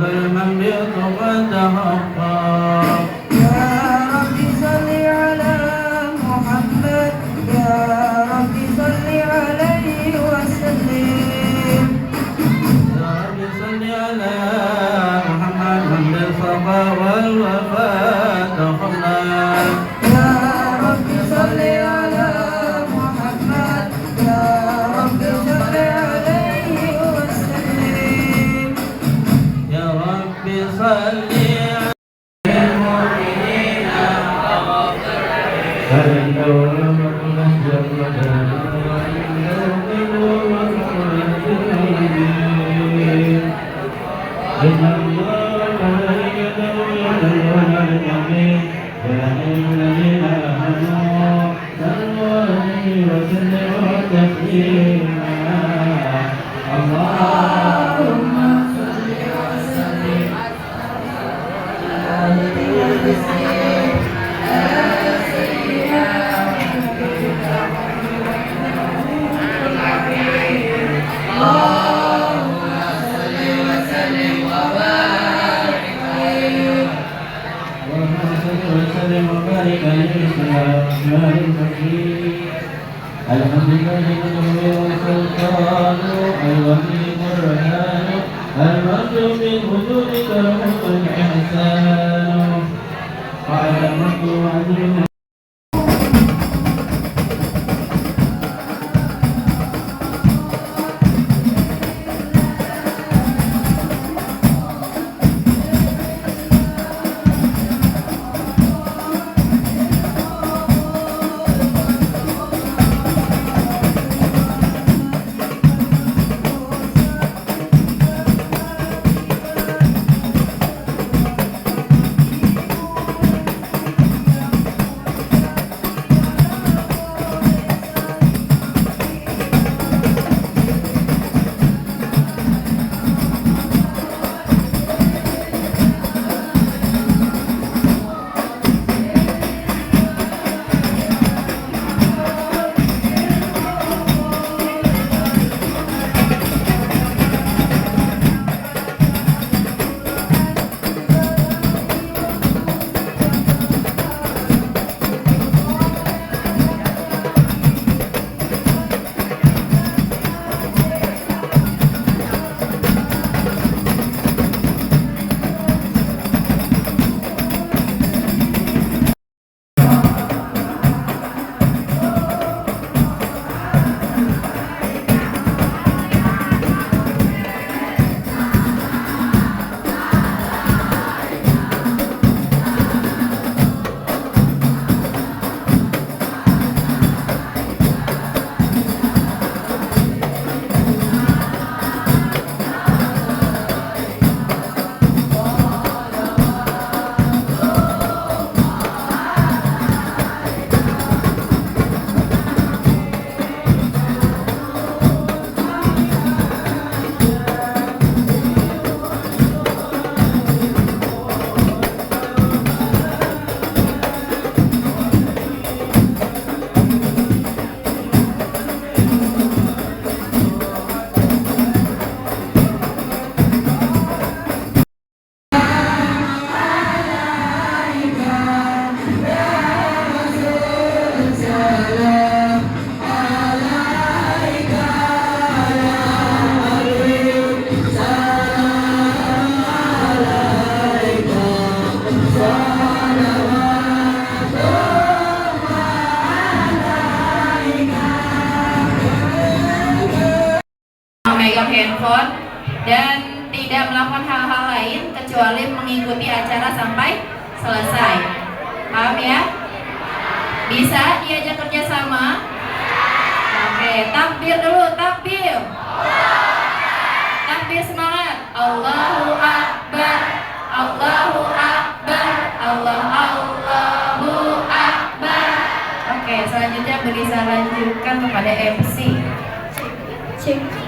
المملوك قد تحقق يا رب صل على محمد يا رب صل عليه وسلم يا رب صل على محمد من الصفا والوفاء تخلق يا رب صل على محمد يا رب صل عليه وسلم يا رب صل المؤمنين الحمد لله والسلطان الوحيد الرحمن المرجو من وجودك رحمة الإحسان وعلى مطلوب memegang handphone dan tidak melakukan hal-hal lain kecuali mengikuti acara sampai selesai. Paham ya? Bisa diajak kerjasama? Oke, takbir dulu, takbir. Takbir semangat. Allahu Akbar, Allahu Akbar, Allahu Akbar. Oke, selanjutnya bisa lanjutkan kepada MC. Cek.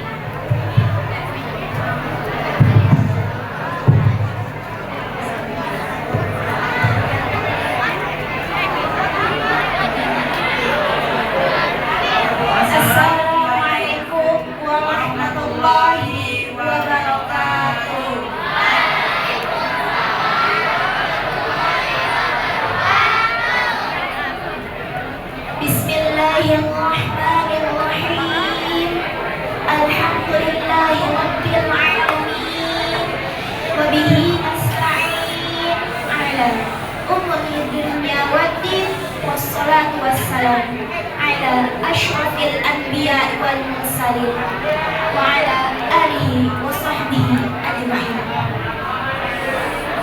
Assalamualaikum warahmatullahi wabarakatuh. Alhamdulillahi Rabbil Alamin wa bihi nasta'in ala umuri dunya waddin wassalatu wassalam ala asyrafil anbiya wal mursalin wa ala alihi wa sahbihi ajma'in.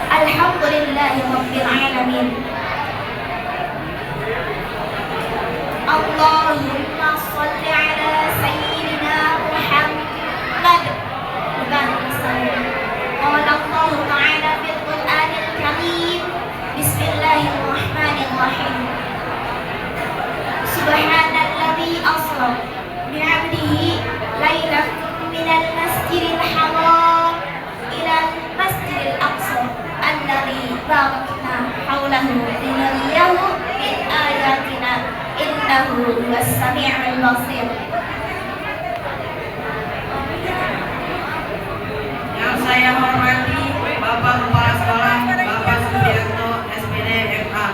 Alhamdulillahi Rabbil Alamin. Allahumma salli ala sayyidina Muhammad wa sallim. Qala Allah Ta'ala fil Qur'anil Karim. Bismillahirrahmanirrahim. Subhanalladzi asra bi'abdihi lailan minal masjidil haram ilal masjidil aqsa alladzi barakna hawlahu linuriyahu min ayatina innahu huwas sami'ul basir. Yang saya hormati Bapak Kepala Sekolah Bapak Sugianto SPD MA.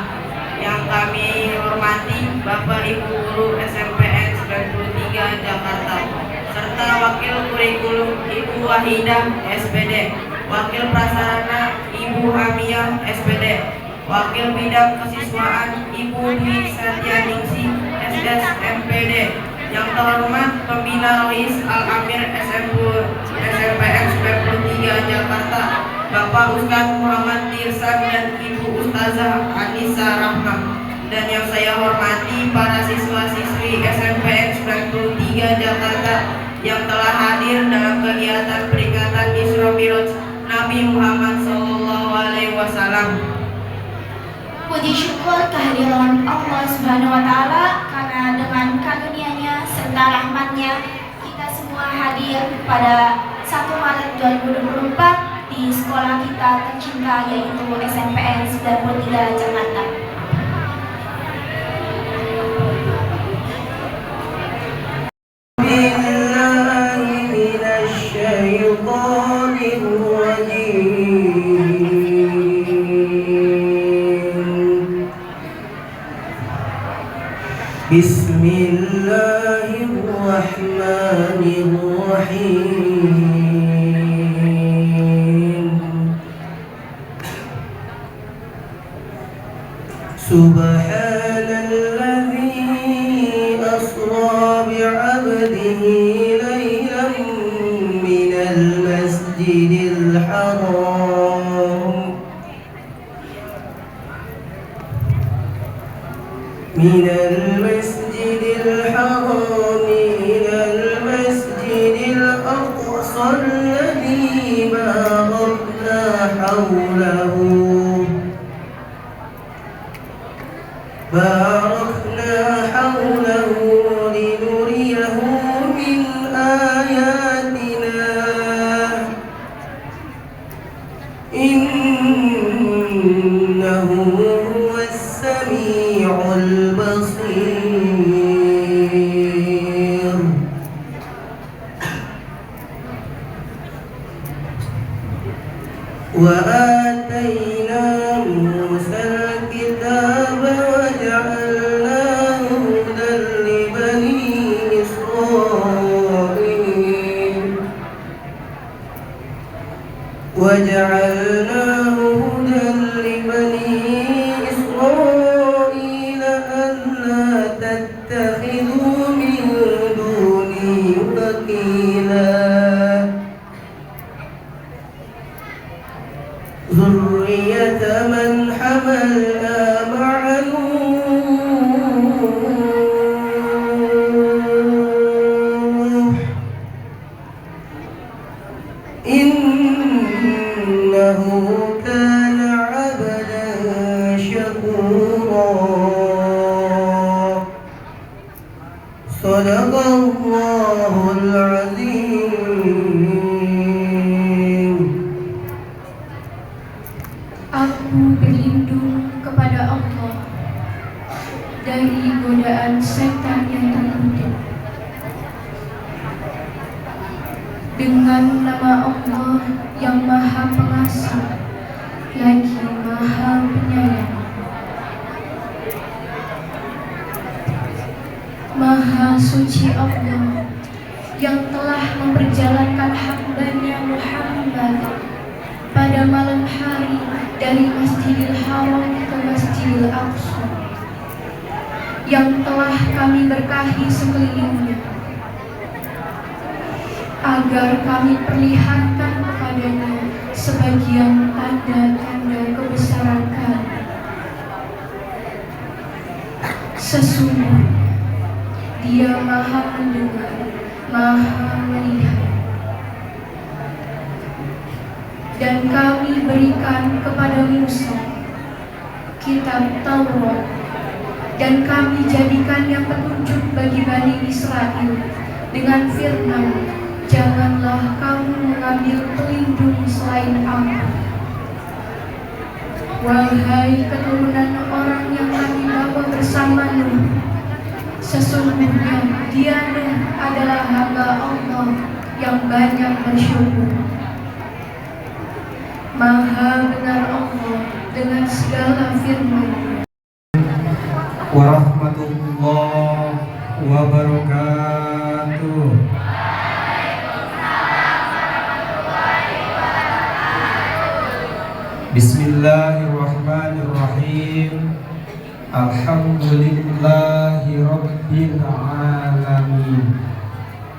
Yang kami hormati Bapak Ibu Guru SMPN 93 Jakarta, serta Wakil Kurikulum Ibu Wahidah SPD, Wakil Prasarana Ibu Hamiyah SPD, Wakil Bidang Kesiswaan Ibu Dwi Satyaningsi SS MPD. Yang terhormat Pembina Rois Al-Amir SMPN 93 Jakarta, Bapak Ustadz Muhammad Tirsan dan Ibu Ustazah Anissa Rahma. Dan yang saya hormati para siswa-siswi SMPN 93 Jakarta yang telah hadir dalam kegiatan peringatan Isra Mi'raj Nabi Muhammad SAW. Puji syukur kehadiran Allah Subhanahu wa Ta'ala, karena dengan karunia-Nya serta rahmat-Nya kita semua hadir pada 1 Maret 2024 di sekolah kita tercinta, yaitu SMPN 93 Jakarta. Bismillahirrahmanirrahim. Subhanalladzi asra bi'abdihi laylan minal masjidil haram إلى المسجد الأقصى الذي باركنا حوله لنريه من آياتنا إنه هو السميع البصير. وآتينا موسى الكتاب وجعلناه هدى لبني إسرائيل ألا تتخذوا من دوني وكيلا ذرية من حملنا مع نوح إنه كان عبدا شكورا. صدق الله العظيم. Aku berlindung kepada Allah dari godaan setan yang terkutuk. Dengan nama Allah yang Maha Pengasih lagi Maha Penyayang. Maha suci Allah yang telah memperjalankan hambanya Muhammad pada malam hari dari Masjidil Haram ke Masjidil Aqsa yang telah kami berkahi sekelilingnya, agar kami perlihatkan kepadanya sebagian tanda-tanda kebesaran kami. Sesungguhnya Dia Maha mendengar, Maha melihat. Dan kami berikan kepada Musa kitab Taurat, dan kami jadikannya petunjuk bagi Bani Israel dengan firman, janganlah kamu mengambil pelindung selain aku. Wahai keturunan orang yang kami bawa bersama Nuh, sesungguhnya dia Nuh adalah hamba Allah yang banyak bersyukur. Maha benar Allah dengan segala firman-Nya. Warahmatullahi wabarakatuh. Bismillahirrahmanirrahim. Alhamdulillahi rabbil alamin.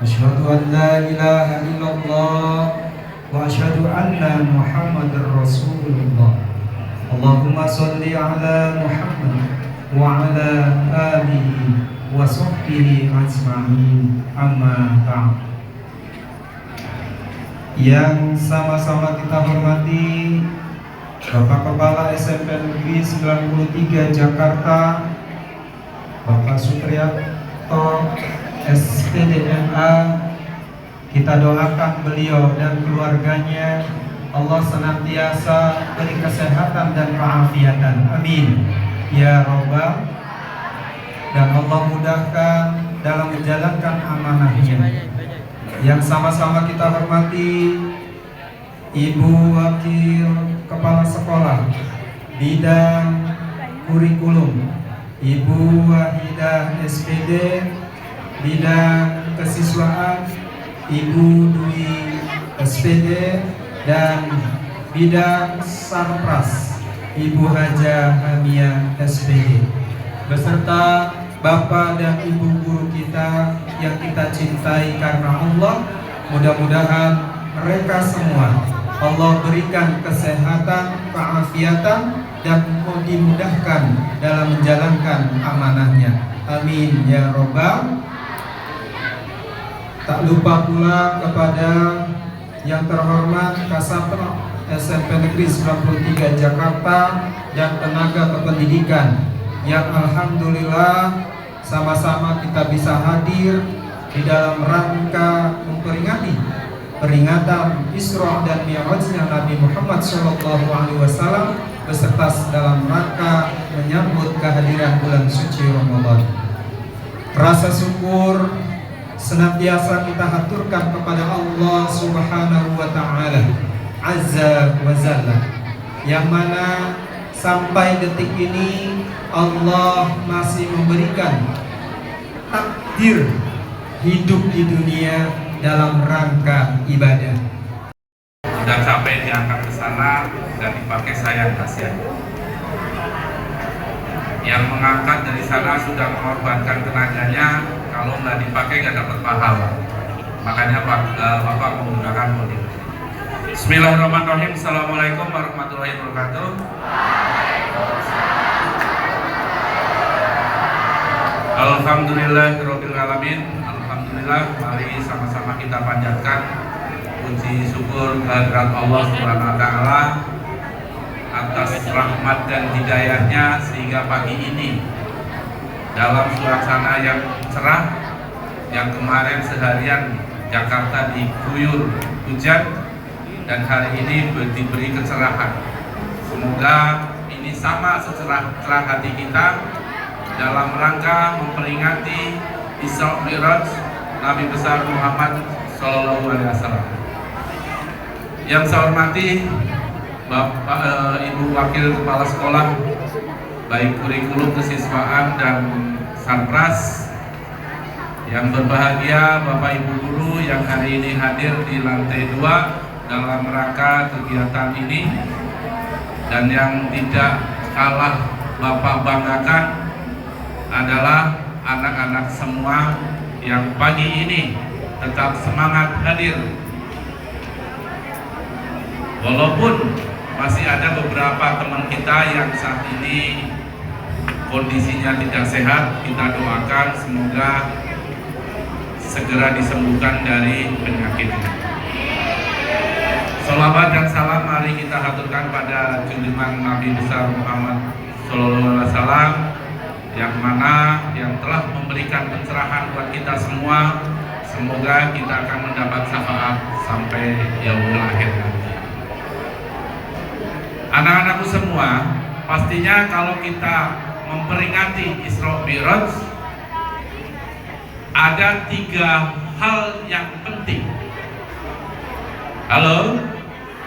Asyhadu an la ilaha illallah wa asyhadu anna Muhammadar Rasulullah. Allahumma sholli ala Muhammad wa ala alihi wa sahbihi ajma'in, amma ba'd. Yang sama-sama kita hormati Bapak Kepala SMP Negeri 93 Jakarta, Bapak Supriyanto SPDMA, kita doakan beliau dan keluarganya Allah senantiasa beri kesehatan dan keafiatan, amin ya Rabbal. Dan Allah mudahkan dalam menjalankan amanahnya. Yang sama-sama kita hormati Ibu Wakil Kepala Sekolah Bidang Kurikulum, Ibu Wahidah SPD Bidang Kesiswaan, Ibu Dwi SPD, dan Bidang Sarpras Ibu Haja Hamia SPD, beserta Bapak dan Ibu guru kita yang kita cintai karena Allah. Mudah-mudahan mereka semua Allah berikan kesehatan, keafiatan, dan dimudahkan dalam menjalankan amanahnya, amin ya Rabbal. Tak lupa pula kepada yang terhormat Kasatpol SMP Negeri 93 Jakarta dan tenaga kependidikan yang alhamdulillah sama-sama kita bisa hadir di dalam rangka memperingati peringatan Isra dan Mi'rajnya Nabi Muhammad SAW, beserta dalam rangka menyambut kehadiran bulan suci Ramadan. Rasa syukur senantiasa kita haturkan kepada Allah Subhanahu wa Ta'ala Azza wa Jalla, yang mana sampai detik ini Allah masih memberikan takdir hidup di dunia dalam rangka ibadah. Sudah sampai diangkat ke sana dan dipakai sayang kasihan. Yang mengangkat dari sana sudah mengorbankan tenaganya, kalau nggak dipakai nggak dapat pahala. Makanya Bapak menggunakan mobil. Bismillahirrahmanirrahim. Assalamualaikum warahmatullahi wabarakatuh. Alhamdulillahirabbil alamin. Alhamdulillah, mari sama-sama kita panjatkan puji syukur kehadirat Allah Subhanahu wa taala atas rahmat dan hidayahnya sehingga pagi ini dalam suasana yang cerah, yang kemarin seharian Jakarta diguyur hujan dan hari ini diberi kecerahan. Semoga ini sama secerah hati kita dalam rangka memperingati Isra Mi'raj Nabi besar Muhammad SAW. Yang saya hormati Bapak Ibu Wakil Kepala Sekolah, baik kurikulum, kesiswaan, dan Sarpras, Yang berbahagia Bapak Ibu guru yang hari ini hadir di lantai 2 dalam rangka kegiatan ini, dan yang tidak kalah Bapak banggakan adalah anak-anak semua yang pagi ini tetap semangat hadir. Walaupun masih ada beberapa teman kita yang saat ini kondisinya tidak sehat, kita doakan semoga segera disembuhkan dari penyakitnya. Sholawat dan salam mari kita haturkan pada junjungan Nabi besar Muhammad SAW, yang mana yang telah memberikan pencerahan buat kita semua. Semoga kita akan mendapat syafaat sampai yaumul akhir nanti. Anak-anakku semua, pastinya kalau kita memperingati Isra Mi'raj, ada 3 hal yang penting. Halo?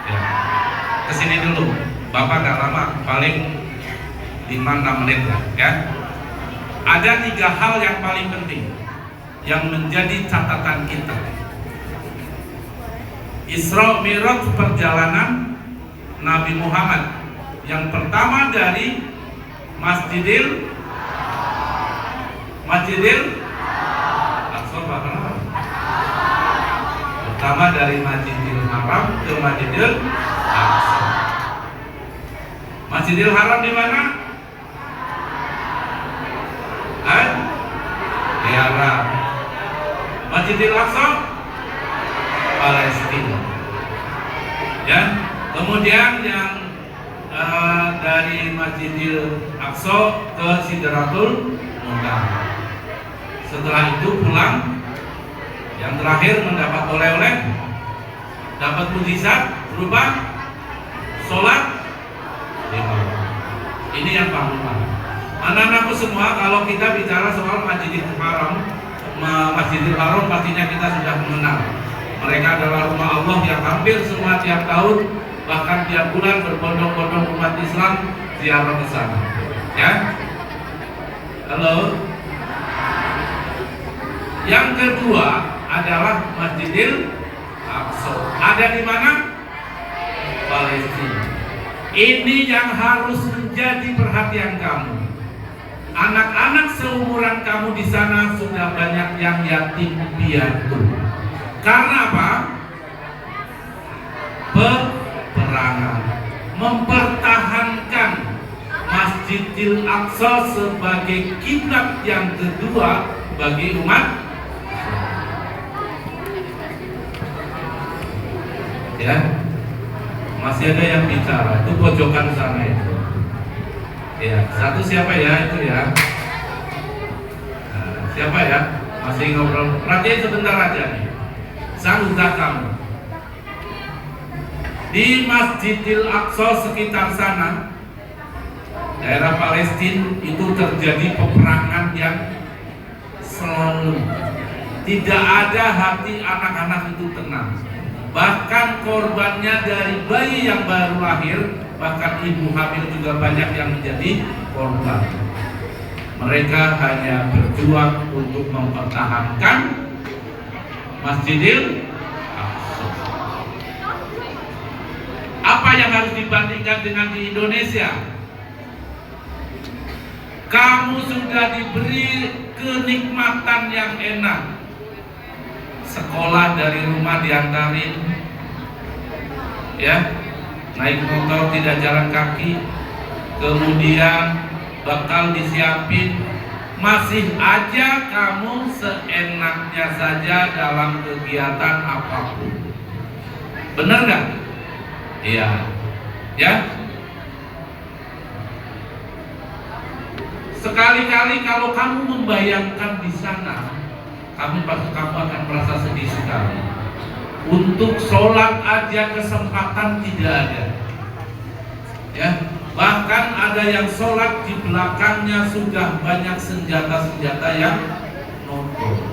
Ya. Kesini dulu, Bapak gak lama, paling 5-6 menit ya. Ada 3 hal yang paling penting yang menjadi catatan kita. Isra Mi'raj perjalanan Nabi Muhammad. Yang pertama dari Masjidil Aqsa, pertama dari Masjidil Haram ke Masjidil Aqsa. Masjidil Haram di mana? Di Arab. Masjidil Aqsa, Palestina. Ya. Kemudian yang dari Masjidil Aqsa ke Sidratul Muntaha. Setelah itu pulang, yang terakhir mendapat oleh-oleh, dapat mukjizat berupa sholat di Haram. Ini yang pertama. Anak-anakku semua, kalau kita bicara soal Masjidil Haram, pastinya kita sudah mengenal. Mereka adalah rumah Allah yang hampir semua tiap tahun, bahkan tiap bulan berbondong-bondong umat Islam ziarah ke sana. Ya. Halo. Yang kedua adalah Masjidil Aqsa. Ada di mana? Palestina. Ini yang harus menjadi perhatian kamu. Anak-anak seumuran kamu di sana sudah banyak yang yatim piatu. Karena apa? Peperangan, mempertahankan Masjidil Aqsa sebagai kiblat yang kedua bagi umat. Ya, masih ada yang bicara, itu pojokan sana itu. Ya, satu siapa ya itu ya? Nah, siapa ya? Masih ngobrol. Perhatiin sebentar aja nih. Sanggupkah kamu? Di Masjidil Aqsa sekitar sana, daerah Palestina itu terjadi peperangan yang selalu. Tidak ada hati anak-anak itu tenang. Bahkan korbannya dari bayi yang baru lahir, bahkan ibu hamil juga banyak yang menjadi korban. Mereka hanya berjuang untuk mempertahankan Masjidil Aqsa. Apa yang harus dibandingkan dengan di Indonesia? Kamu sudah diberi kenikmatan yang enak. Sekolah dari rumah diantarin, ya, naik motor tidak jalan kaki, kemudian bakal disiapin, masih aja kamu seenaknya saja dalam kegiatan apapun. Benar nggak? Iya, ya. Sekali-kali kalau kamu membayangkan di sana, kamu akan merasa sedih sekali. Untuk sholat aja kesempatan tidak ada. Ya, bahkan ada yang sholat di belakangnya sudah banyak senjata-senjata yang nongol.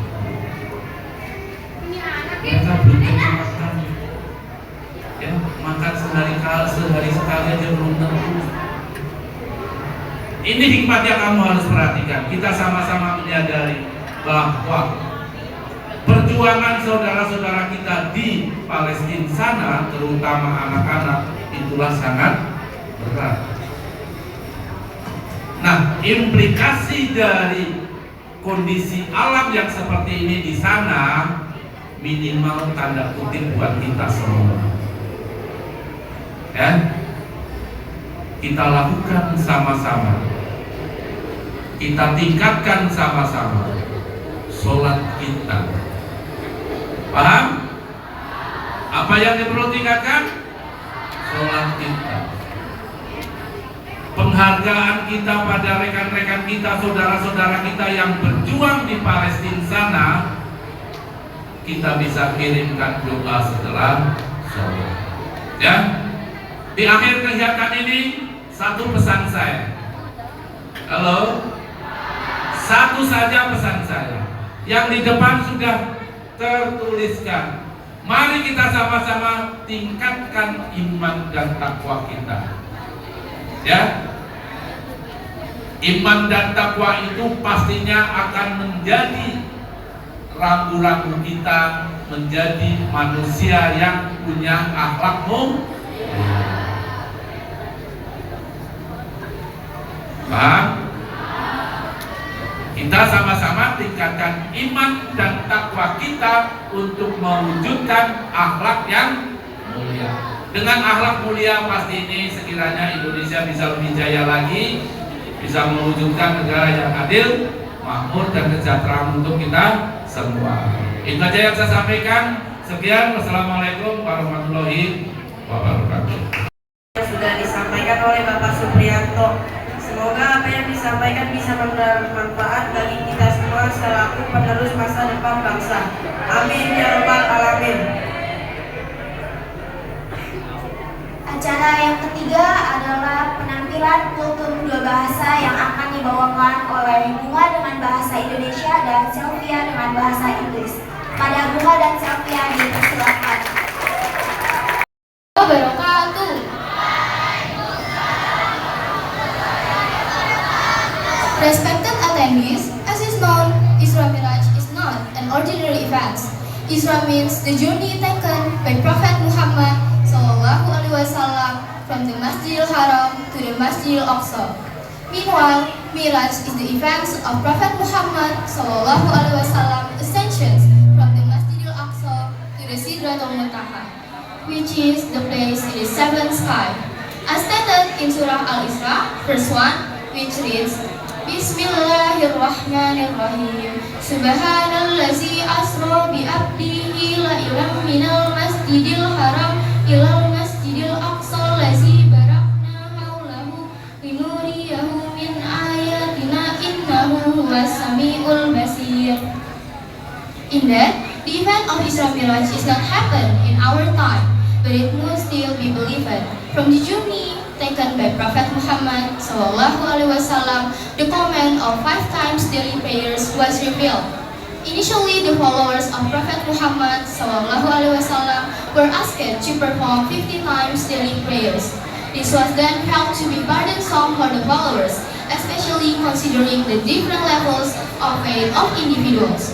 Mereka belum makan. Ya, makan sehari sekali aja belum tentu. Ini hikmat yang kamu harus perhatikan. Kita sama-sama menyadari bahwa perjuangan saudara-saudara kita di Palestina sana, terutama anak-anak, itulah sangat berat. Nah, implikasi dari kondisi alam yang seperti ini di sana minimal tanda kutip buat kita semua. Ya, kita lakukan sama-sama, kita tingkatkan sama-sama sholat kita. Paham? Apa yang perlu tingkatkan? Sholat kita. Penghargaan kita pada rekan-rekan kita, saudara-saudara kita yang berjuang di Palestina sana, kita bisa kirimkan doa setelah sholat. Ya, di akhir kegiatan ini satu pesan saya. Halo, satu saja pesan saya. Yang di depan sudah tertuliskan. Mari kita sama-sama tingkatkan iman dan takwa kita. Ya, iman dan takwa itu pastinya akan menjadi rambu-rambu kita menjadi manusia yang punya akhlak mulia. Paham? Kita sama-sama tingkatkan iman dan takwa kita untuk mewujudkan akhlak yang mulia. Dengan akhlak mulia pasti ini sekiranya Indonesia bisa lebih jaya lagi, bisa mewujudkan negara yang adil, makmur dan sejahtera untuk kita semua. Itu aja yang saya sampaikan. Sekian, wassalamualaikum warahmatullahi wabarakatuh. Sudah disampaikan oleh Bapak Supriyanto. Semoga apa yang disampaikan bisa bermanfaat bagi kita semua selaku penerus masa depan bangsa. Amin ya rabbal alamin. Acara yang ketiga adalah penampilan kultur dua bahasa yang akan dibawakan oleh Bunga dengan bahasa Indonesia dan Sylvia dengan bahasa Inggris. Pada Bunga dan Sylvia dipersilakan. Wabarakatuh. Respected attendees, as is known, Isra Miraj is not an ordinary event. Isra means the journey taken by Prophet Muhammad SAW from the Masjidil Haram to the Masjidil Aqsa. Meanwhile, Miraj is the event of Prophet Muhammad SAW ascensions from the Masjidil Aqsa to the Sidratul Muntaha, which is the place in the seventh sky. As stated in Surah Al-Isra, verse 1, which reads, Bismillahirrahmanirrahim. Subhanallazi asra bi abdihi lailam minal masjidil haram ilal masjidil aqsa allazi barakna haulahu linuriyahu min ayatina innahu huwas samiul basir. In that, the event of Isra Miraj is not happen in our time, but it must still be believed. From the journey taken by Prophet Muhammad SAW, the command of 5 times daily prayers was revealed. Initially, the followers of Prophet Muhammad SAW were asked to perform 50 times daily prayers. This was then felt to be burdensome for the followers, especially considering the different levels of faith of individuals.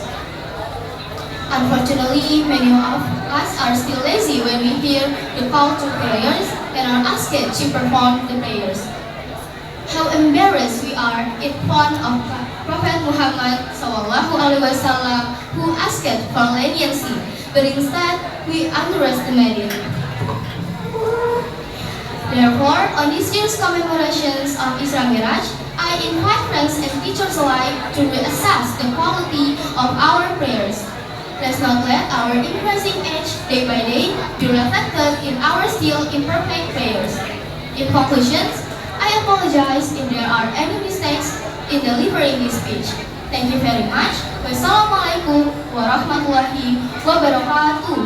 Unfortunately, many of us are still lazy when we hear the call to prayers and are asked to perform the prayers. How embarrassed we are in front of Prophet Muhammad SAW, who asked for leniency, but instead we underestimate it. Therefore, on this year's commemorations of Isra Miraj, I invite friends and teachers alike to reassess the quality of our prayers. Let's not let our increasing age day by day be reflected in our still imperfect prayers. In conclusion, I apologize if there are any mistakes in delivering this speech. Thank you very much. Wassalamualaikum warahmatullahi wabarakatuh.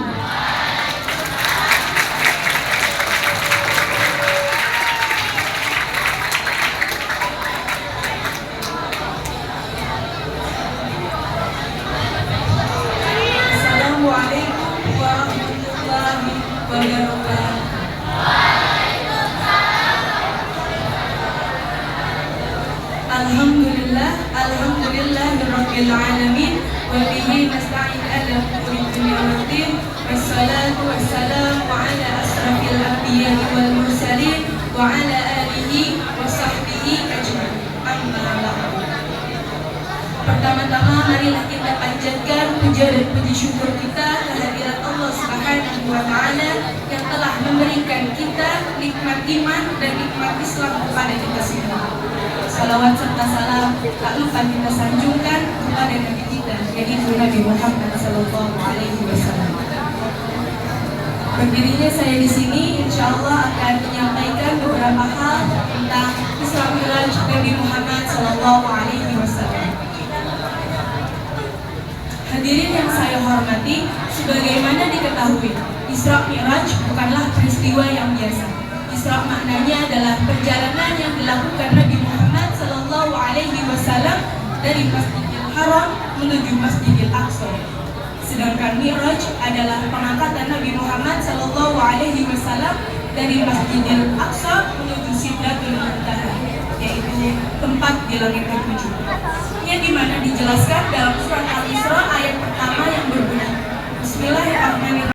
Assalamualaikum warahmatullahi wabarakatuh. Alhamdulillahirabbil alamin wa bihi nasta'in ala والسلام على أشرف الأنبياء والمرسلين وعلى آله وصحبه أجمعين. Amma ba'd. Pertama-tama marilah kita panjatkan puja dan puji syukur kita kehadirat Allah Subhanahu wa Ta'ala yang telah memberikan kita nikmat iman dan nikmat Islam kepada kita semua. Salawat serta salam tak lupa kita sanjungkan kepada Nabi kita, yaitu Nabi Muhammad Sallallahu Alaihi Wasallam. Berdirinya saya di sini, insya Allah akan menyampaikan beberapa hal tentang Isra Mi'raj Nabi Muhammad Sallallahu Alaihi Wasallam. Hadirin yang saya hormati, sebagaimana diketahui, Isra Mi'raj bukanlah peristiwa yang biasa. Isra maknanya adalah perjalanan yang dilakukan Nabi Muhammad Sallallahu Alaihi Wasallam dari Masjidil Haram menuju Masjidil Aqsa. Sedangkan Mi'raj adalah pengangkatan Nabi Muhammad Sallallahu Alaihi Wasallam dari Masjidil Aqsa menuju Sidratul Muntaha, yaitu tempat di langit ketujuh. Yang dimana dijelaskan dalam surat Al-Isra ayat pertama yang berbunyi Bismillahirrahmanirrahim.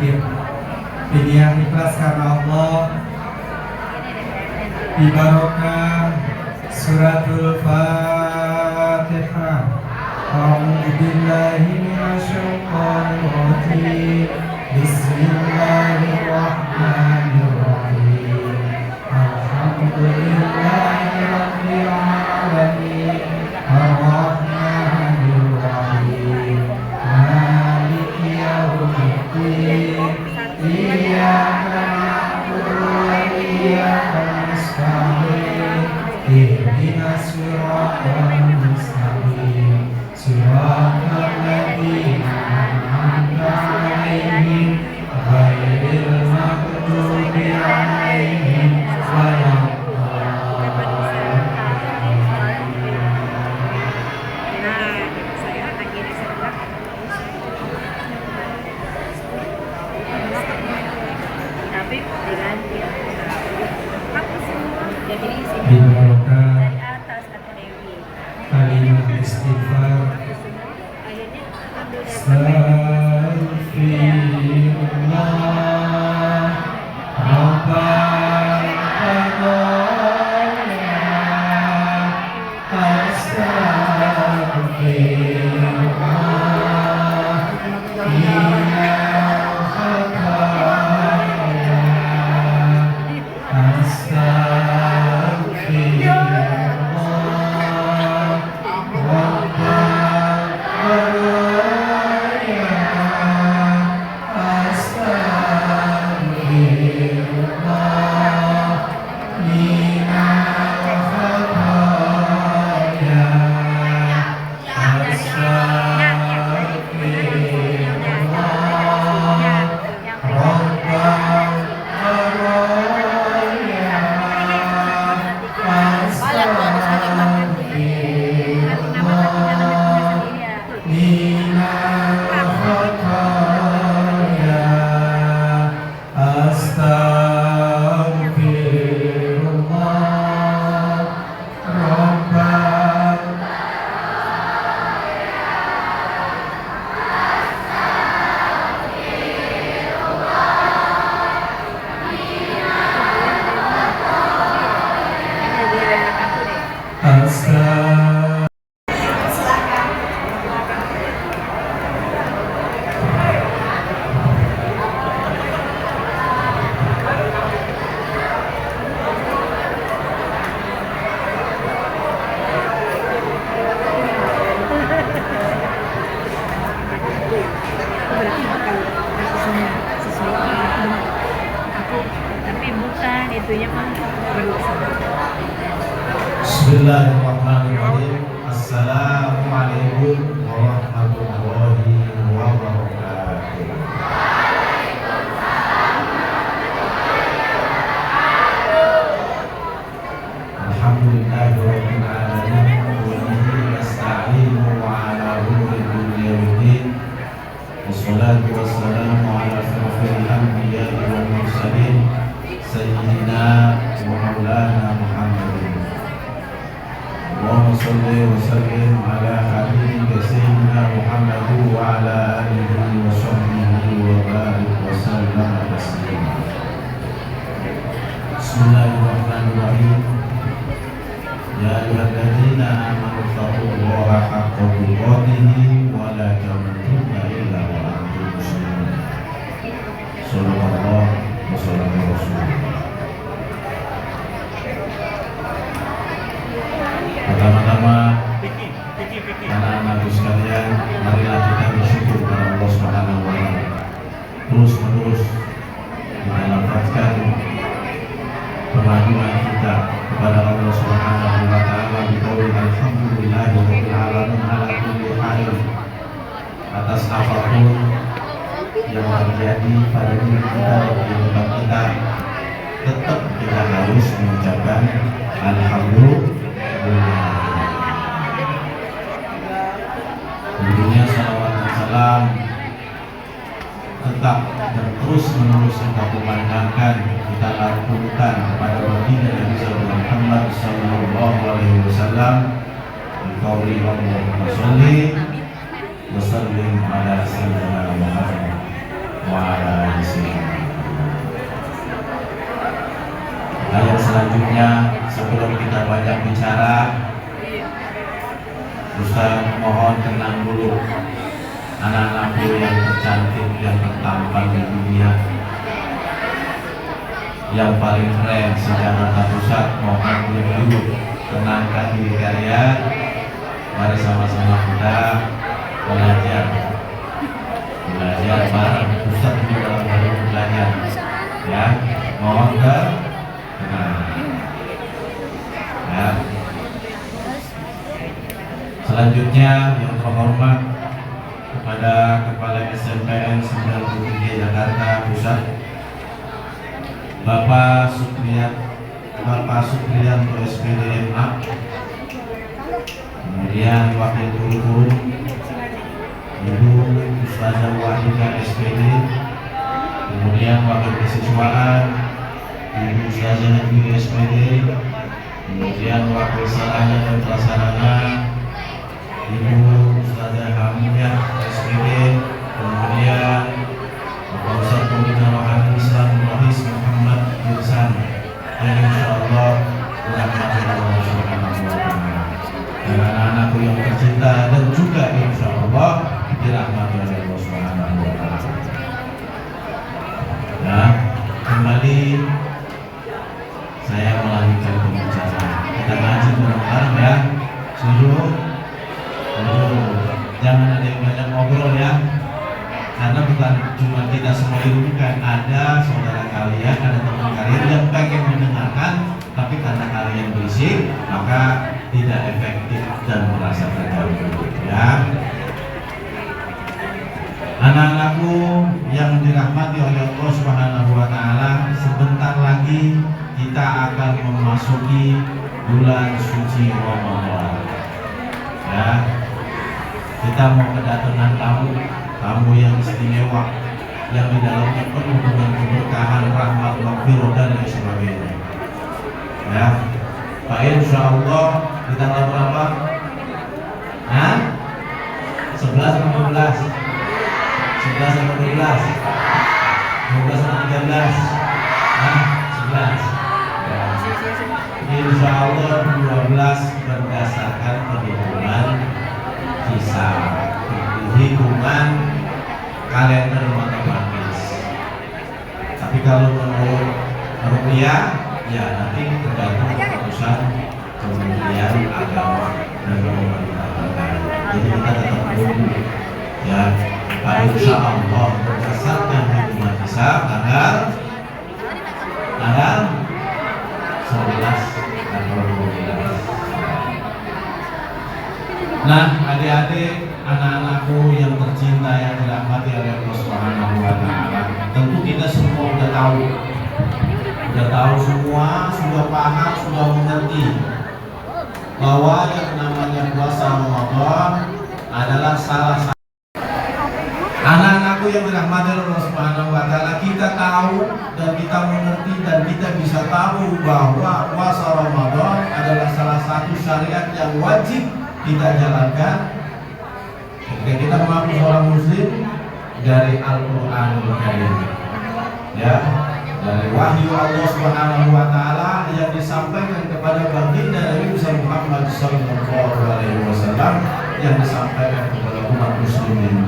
zikir. Niat ikhlas karena Allah. Di barokah suratul Fatihah. A'udzu billahi minasyaitonir rajim. Bismillahirrahmanirrahim. Alhamdulillahi rabbil alamin. Ar-Rahmanir Rahim. Maliki yaumiddin. Iyyaka na'budu wa iyyaka nasta'in. Ihdinas siratal mustaqim. Siratal ladzina an'amta 'alaihim ghairil maghdubi 'alaihim Bibarokah kalimat istighfar. Astaghfirullah Rabbal Qadaya. Astaghfirullah minal khataya. Bismillahirrahmanirrahim. Assalamualaikum warahmatullahi wabarakatuh. Alhamdulillahirabbil alamin wa bihi nasta'inu ala umuri dunya waddin. Wassalatu wassalamu ala asyrafil anbiya'i wal mursalin sayyidina wa maulana Muhammadin. Allahumma shalli wa sallim ala habibika sayyidina Muhammad wa ala alihi wa sahbihi wa barik wa sallam taslima. Bismillahirrahmanirrahim. Ya ayyuhalladzina amanu taqullaha haqqa tuqatih wa la tamutunna illa wa antum muslimun. Sallallahu wa sallam Rasulullah. Pertama-tama, anak-anakku sekalian, marilah kita bersyukur kepada Allah Subhanahu wa Ta'ala. Terus-menerus kita lafazkan pengaduan kita kepada Allah Subhanahu wa Ta'ala di qaul alhamdulillahirabbil alamin ala kulli hal, atas apapun yang terjadi pada diri kita dan kehidupan kita, tetap kita harus mengucapkan alhamdulillah. Tentunya salawat dan salam tetap dan terus menerus kita kumandangkan, kita lakukan kepada baginda Nabi Muhammad sallallahu alaihi wasallam. Qauli Allahumma shalli wa sallim ala sayyidina Muhammad. wa ala alihi. Ayat selanjutnya, sebelum kita banyak bicara, Ustaz mohon tenang dulu. Anak-anakku yang tercantik, yang tertampan di dunia, yang paling keren sejarah Pusat, mohon duduk, tenangkan diri kalian. Mari sama-sama kita belajar bareng. Pusat juga baru belajar, ya. Mohon tenang, ya. Selanjutnya yang terhormat kepada Kepala SMPN 93 Jakarta Pusat, Bapak Supriyanto SPD MA, kemudian Wakil Guru, Ibu Ustazah Wahida SPD, kemudian Wakil Kesiswaan Ibu Ustazah Dwi SPD, kemudian Wakil Sarana dan Prasarana Ibu Ustazah Hamidah SPD, kemudian Bapak Ustaz Pembina Rohani Islam Rohis Muhammad Yursan, yang insyaallah dirahmati Allah Subhanahu wa Ta'ala, dan anak-anakku yang tercinta dan juga insyaallah dirahmati oleh Allah Subhanahu wa Ta'ala. Ya, kembali saya melanjutkan pembicaraan. Kita ngaji bareng-bareng ya. Setuju? Jangan ada yang banyak ngobrol ya, karena bukan cuma kita semua dirugikan, ada saudara kalian, ada teman kalian yang pengen mendengarkan, tapi karena kalian berisik maka tidak efektif dan merasa terganggu. Ya, anak-anakku yang dirahmati oleh Allah Subhanahu wa Ta'ala, sebentar lagi kita akan memasuki bulan suci Ramadan. Ya, kita mau kedatangan tamu yang istimewa, yang di dalamnya penuh dengan keberkahan, rahmat, maghfirah dan lain sebagainya. Ya, Pak, insyaallah di tanggal berapa? 11 atau 12? 11 atau 12? 12 atau 13? 11. Ya. Insyaallah 12 berdasarkan perhitungan hisab, hitungan kalender matematis. Tapi kalau menurut rupiah, ya nanti tergantung keputusan Kementerian Agama dan pemerintah terkait. Jadi kita tetap menunggu, ya. Pak, insyaallah berdasarkan hitungan hisab tanggal 11 atau 12. Nah, adik-adik, anak-anakku yang tercinta yang dirahmati oleh Allah Subhanahu wa Ta'ala, tentu kita semua sudah tahu semua, sudah paham, sudah mengerti bahwa yang namanya puasa Ramadan adalah salah satu. Anak-anakku yang dirahmati oleh Allah Subhanahu wa Ta'ala, kita tahu dan kita mengerti dan kita bisa tahu bahwa puasa Ramadan adalah salah satu syariat yang wajib kita jalankan ketika kita mengaku seorang muslim dari Al-Qur'anul Karim, ya, dari wahyu Allah Subhanahu wa Ta'ala yang disampaikan kepada baginda Nabi Muhammad sallallahu alaihi wasallam, yang disampaikan kepada umat muslimin.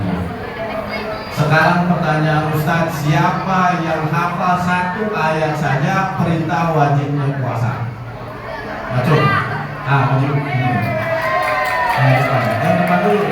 Sekarang pertanyaan Ustaz, siapa yang hafal satu ayat saja perintah wajibnya puasa? Maju. Maju. Yang depan dulu.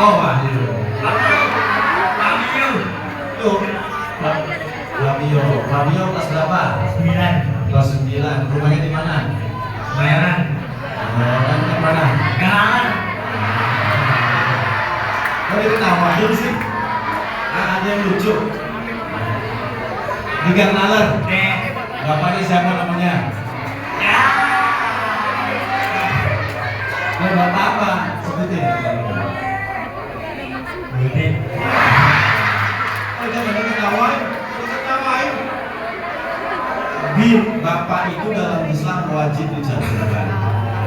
Oh, Wahyu. Fabio kelas berapa? 9. Kelas 9. Rumahnya di mana? Bayaran. Bayaran di mana? Garangan. Kok diketawa Wahyu sih? Ada yang lucu. Tiga nalar. Bapaknya siapa namanya? Bapak apa? Sebutin. Oh, jangan ketawain. Bapak itu dalam Islam wajib dijalankan.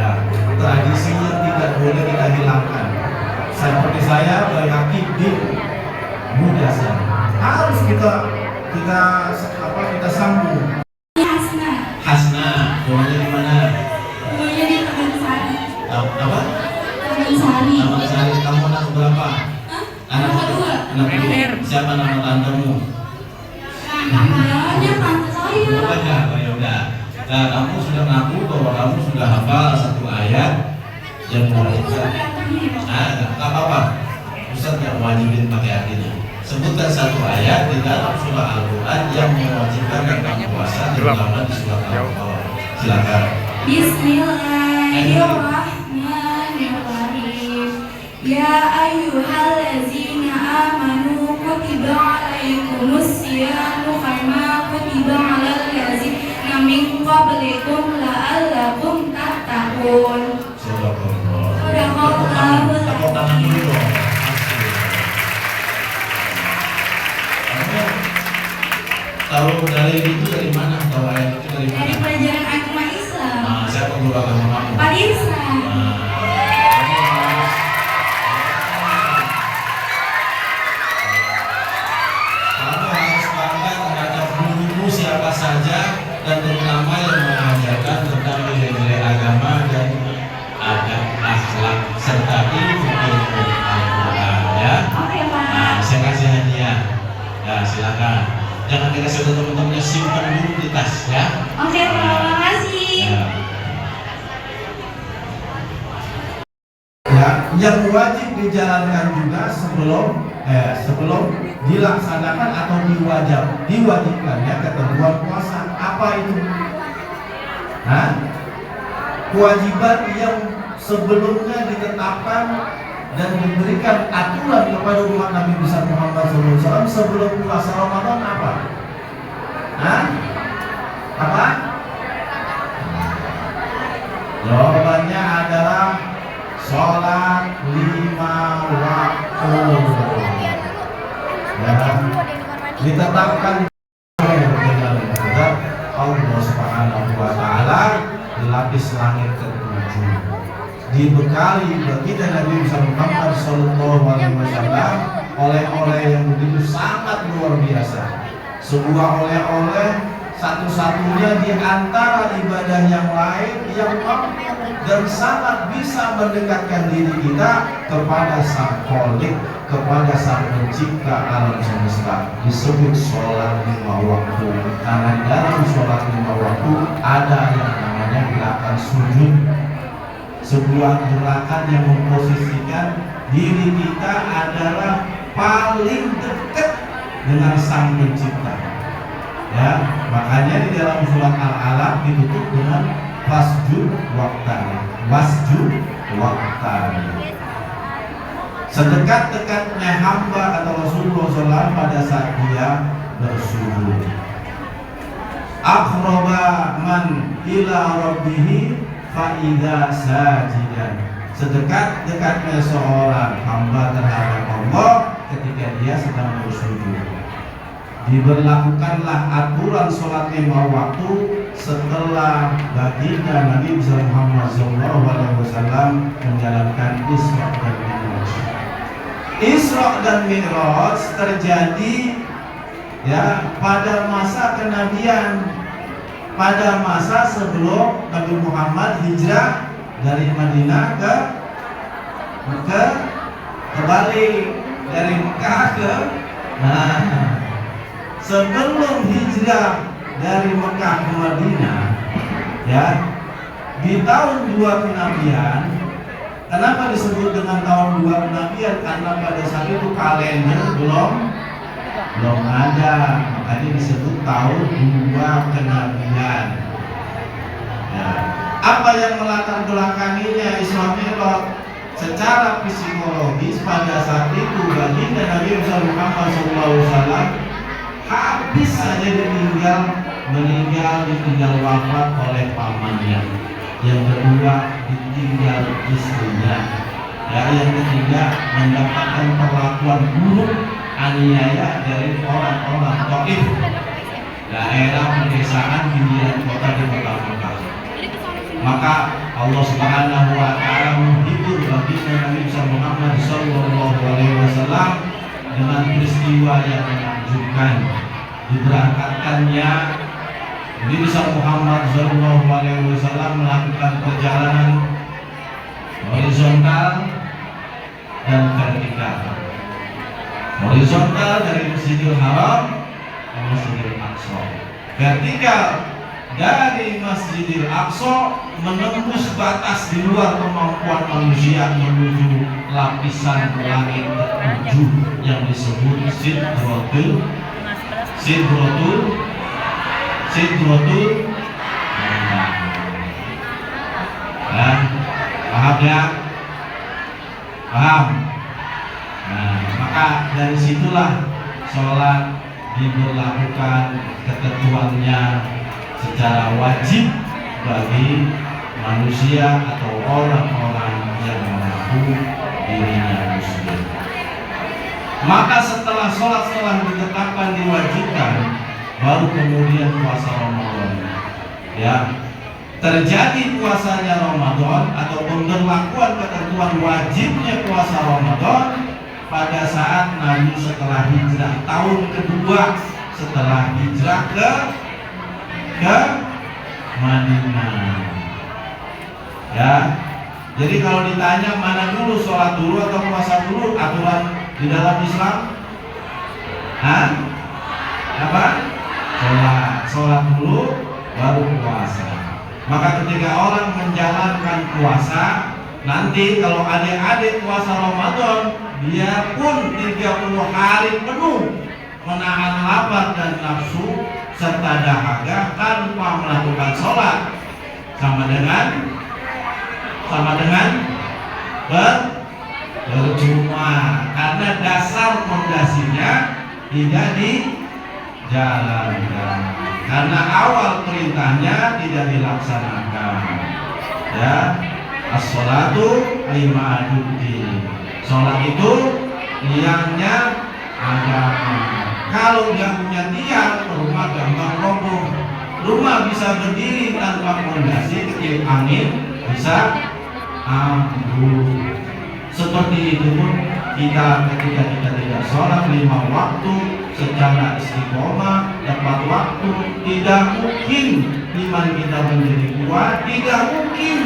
Ya, tradisinya tidak boleh kita hilangkan. Seperti saya, Bayaki bin Mudasar harus kita sambung. Hasna, rumahnya di mana? Rumahnya di Taman-Sari. Apa? Taman-Sari. Taman-Sari. Kamu anak berapa? Anak kedua. Anak kedua. Siapa nama tantemu? Namanya tante saya. Namanya, ya udah. Nah, kamu sudah ngaku bahwa kamu sudah hafal satu ayat yang mewajibkan. Nggak apa-apa. Ustaz nggak wajibin pakai artinya. Sebutkan satu ayat di dalam surah Al-Quran yang mewajibkan tentang puasa terutama di surah Al-Baqarah. Silakan. Bismillahirrahmanirrahim. Ya ayyuhallazina amanu kutiba alaikumus syiyamu kama kutiba alal ladzina min qablikum la'allakum tattaqun. Sadaqallahul azim. Tahu dalil itu dari mana? Tahu ayat itu dari mana? Dari pelajaran agama Islam. Nah, siapa guru agama kamu? Pak Irsa. Kamu harus bangga terhadap gurumu siapa saja dan terutama yang mengajarkan tentang nilai-nilai agama dan akhlak serta ilmu Al-Quran ya. Oke, Pak. Nah, saya kasih hadiah. Ya, silakan. Jangan dikasih ke teman-temannya, simpan dulu di tas ya. Oke, terima kasih. Ya, yang wajib dijalankan juga sebelum dilaksanakan atau diwajibkan ya ketentuan puasa. Apa itu? Nah, kewajiban yang sebelumnya ditetapkan dan diberikan aturan kepada umat Nabi besar Muhammad SAW sebelum puasa Ramadan apa? Apa? Jawabannya adalah sholat 5 waktu. Ya, ditetapkan dengan Allah Subhanahu Wa Taala di lapis langit ke-7. Dibekali baginda Nabi Muhammad Sallallahu Alaihi Wasallam oleh-oleh yang begitu sangat luar biasa. Sebuah oleh-oleh satu-satunya di antara ibadah yang lain yang mampu dan sangat bisa mendekatkan diri kita kepada Sang Khalik, kepada Sang Pencipta alam semesta. Disebut sholat 5 waktu karena di dalam sholat 5 waktu ada yang namanya gerakan sujud. Sebuah gerakan yang memposisikan diri kita adalah paling dekat dengan Sang Pencipta. Ya, makanya di dalam surat Al-Alaq ditutup dengan wasjud waqtan. Sedekat-dekatnya hamba atau Rasulullah SAW pada saat dia bersujud. Aqraba man ila rabbihi fa'idha sajidan. Sedekat-dekatnya seorang hamba terhadap Allah ketika dia sedang bersujud. Diberlakukanlah aturan sholat 5 waktu setelah baginda Nabi Muhammad SAW menjalankan Isra dan Mi'raj. Isra dan Mi'raj terjadi ya pada masa kenabian, pada masa sebelum Nabi Muhammad hijrah dari Madinah kembali dari Mekah ke sebelum hijrah dari Mekah ke Madinah ya di tahun 2 kenabian. Kenapa disebut dengan tahun 2 kenabian? Karena pada saat itu kalender belum ada, makanya disebut tahun 2 kenabian ya. Apa yang melatar belakanginya Isra Mi'raj? Secara psikologis pada saat itu baginda Nabi Muhammad SAW habis saja ditinggal wafat oleh pamannya. Yang kedua ditinggal istrinya. Ya, yang ketiga mendapatkan perlakuan buruk aniaya dari orang-orang Taif, daerah pedesaan pinggiran kota di kota Mekah. Maka Allah Subhanahu wa taala menghibur baginda Nabi Muhammad sallallahu alaihi wasallam dengan peristiwa yang menakjubkan. Diberangkatkannya Nabi Muhammad sallallahu alaihi wasallam melakukan perjalanan horizontal dan vertikal. Horizontal dari Masjidil Haram ke Masjidil Aqsa. Vertikal dari Masjidil Aqsa menembus batas di luar kemampuan manusia menuju lapisan langit ketujuh yang disebut Sidratul Muntaha. Paham ya? Paham? Nah, maka dari situlah sholat diberlakukan ketentuannya secara wajib bagi manusia atau orang-orang yang mengaku dirinya muslim. Maka setelah sholat telah ditetapkan diwajibkan, baru kemudian puasa Ramadan. Ya, terjadi puasanya Ramadan atau pemberlakuan ketentuan wajibnya puasa Ramadan pada saat Nabi setelah hijrah tahun kedua setelah hijrah ke Madinah. Ya, jadi kalau ditanya mana dulu, sholat dulu atau puasa dulu aturan di dalam Islam? Hah? Apa? Sholat dulu baru puasa. Maka ketika orang menjalankan puasa, nanti kalau adik-adik puasa Ramadan, dia pun 30 hari penuh menahan lapar dan nafsu serta dahaga tanpa melakukan sholat, sama dengan bercuma, karena dasar fondasinya tidak dijalankan, karena awal perintahnya tidak dilaksanakan. Ya, as-sholatu imaduddin. Sholat itu tiangnya agama. Kalau dia punya tiang, rumah gampang roboh. Rumah bisa berdiri tanpa fondasi, ketiup angin bisa ambruk. Seperti itu pun kita ketika kita tidak sholat 5 waktu secara istiqomah tepat waktu, tidak mungkin iman kita menjadi kuat, tidak mungkin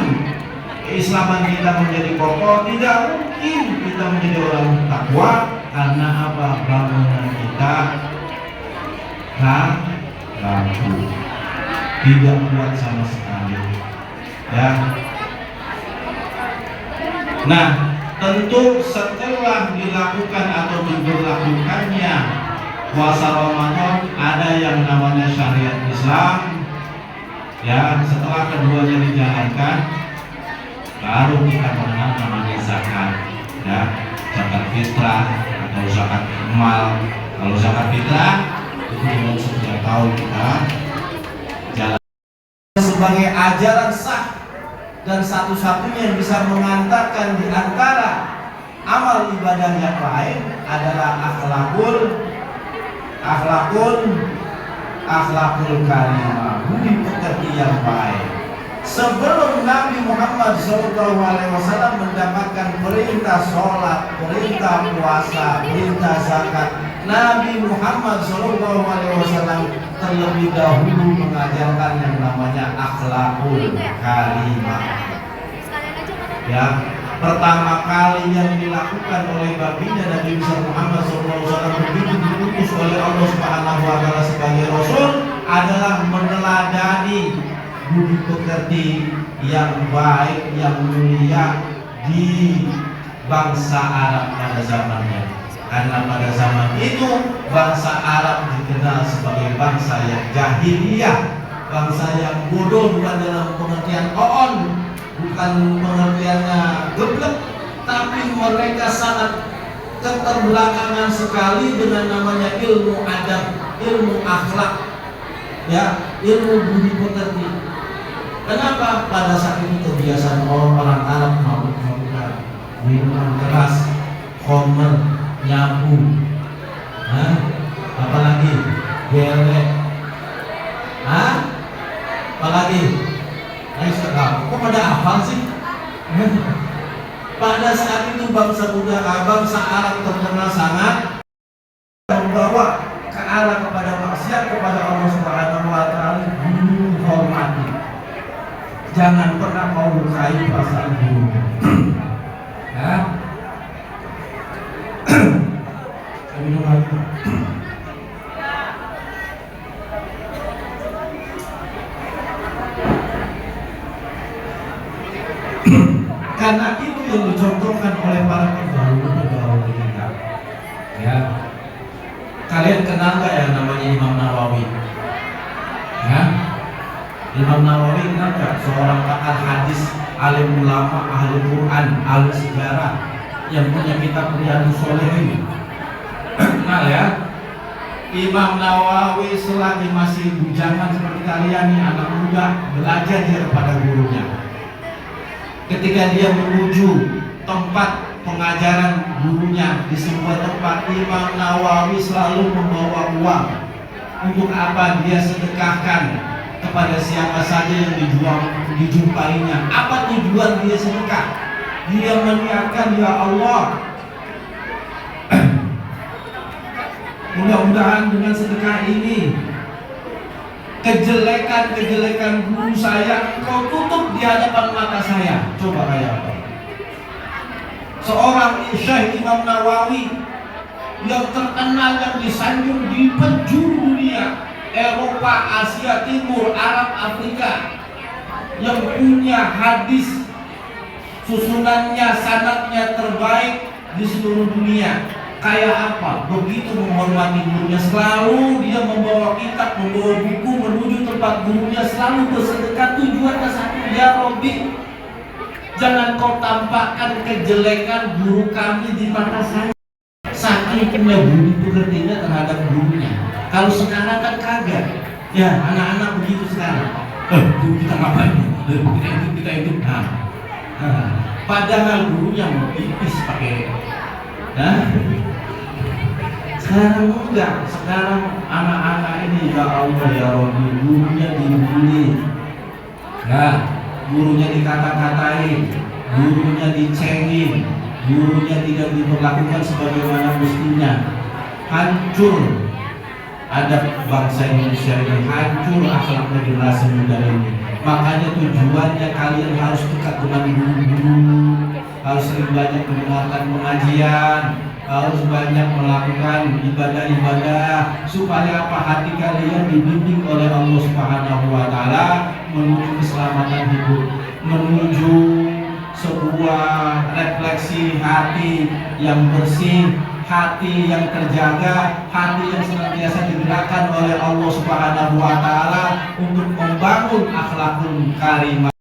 keislaman kita menjadi kokoh, tidak mungkin kita menjadi orang takwa. Karena apa? Bangunan kita rapuh, tidak kuat sama sekali. Ya. Nah, tentu setelah dilakukan atau diberlakukannya puasa Ramadan, ada yang namanya syariat Islam. Ya, setelah keduanya dijalankan, baru kita mengenal namanya zakat. Ya, zakat fitrah atau zakat mal. Kalau zakat fitrah itu dalam setiap tahun kita jalan sebagai ajaran sah dan satu-satunya yang bisa mengantarkan di antara amal ibadah yang lain adalah akhlakul karimah, budi pekerti yang baik. Sebelum Nabi Muhammad SAW mendapatkan perintah sholat, perintah puasa, perintah zakat, Nabi Muhammad SAW terlebih dahulu mengajarkan yang namanya akhlakul karimah. Ya, pertama kali yang dilakukan oleh baginda Nabi Muhammad SAW begitu diutus oleh Allah Subhanahu wa taala sebagai rasul adalah meneladani budi pekerti yang baik, yang mulia di bangsa Arab pada zamannya. Karena pada zaman itu bangsa Arab dikenal sebagai bangsa yang jahiliyah, bangsa yang bodoh, bukan dalam pengertian oon, bukan pengertiannya geblek, tapi mereka sangat keterbelakangan sekali dengan namanya ilmu adab, ilmu akhlak, ya, ilmu budi pekerti. Kenapa? Pada saat itu kebiasaan orang Arab mabuk-mabukan, minuman keras, khamr, nyabu, apalagi gelek, apalagi, ayo sekarang, kok pada hafal sih? Pada saat itu bangsa Arab terkenal sangat membawa ke arah kepada maksiat kepada Allah Subhanahu wa taala. Hormati. Jangan pernah kau lukai perasaan guru. Ya. Minum lagi. Karena itu yang dicontohkan oleh para pendahulu kita. Ya, kalian kenal nggak yang namanya Imam Nawawi? Ya, Imam Nawawi kenal nggak? Seorang pakar hadis, alim ulama, ahli Quran, ahli sejarah, yang punya kitab Riyadhus Shalihin. Kenal ya? Imam Nawawi selagi masih bujangan seperti kalian nih, anak muda, belajar dia kepada gurunya. Ketika dia menuju tempat pengajaran gurunya di sebuah tempat, Imam Nawawi selalu membawa uang. Untuk apa? Dia sedekahkan kepada siapa saja yang dijumpainya. Apa tujuan dia sedekah? Dia meniatkan, ya Allah, mudah-mudahan dengan sedekah ini kejelekan guru saya engkau tutup di hadapan mata saya. Coba kayak apa? Seorang Syekh Imam Nawawi yang terkenal, yang disanjung di penjuru dunia, Eropa, Asia Timur, Arab, Afrika, yang punya hadis susunannya, sanadnya terbaik di seluruh dunia. Kayak apa? Begitu menghormati gurunya, selalu dia membawa kitab, membawa buku menuju tempat gurunya, selalu bersedekah. Tujuannya satu, ya Robbi, jangan kau tampakkan kejelekan guru kami di mata saya. Saking punya budi pekertinya terhadap gurunya. Kalau sekarang kan kagak. Ya, anak-anak begitu sekarang. Guru kita ngapain? Kita itu. Padahal gurunya mau pipis pakai. Sekarang enggak, sekarang anak-anak ini, ya Allah ya Rabbi, gurunya dibully, ya, gurunya dikata-katain, gurunya dicengin, gurunya tidak diperlakukan sebagaimana mestinya. Hancur adab bangsa Indonesia ini, hancur akhlaknya generasi muda ini. Makanya tujuannya kalian harus dekat dengan guru-guru, harus sering banyak mendengarkan pengajian, harus banyak melakukan ibadah-ibadah, supaya apa? Hati kalian dibimbing oleh Allah Subhanahu wa taala menuju keselamatan hidup, menuju sebuah refleksi hati yang bersih, hati yang terjaga, hati yang senantiasa digerakkan oleh Allah Subhanahu wa taala untuk membangun akhlakul karimah.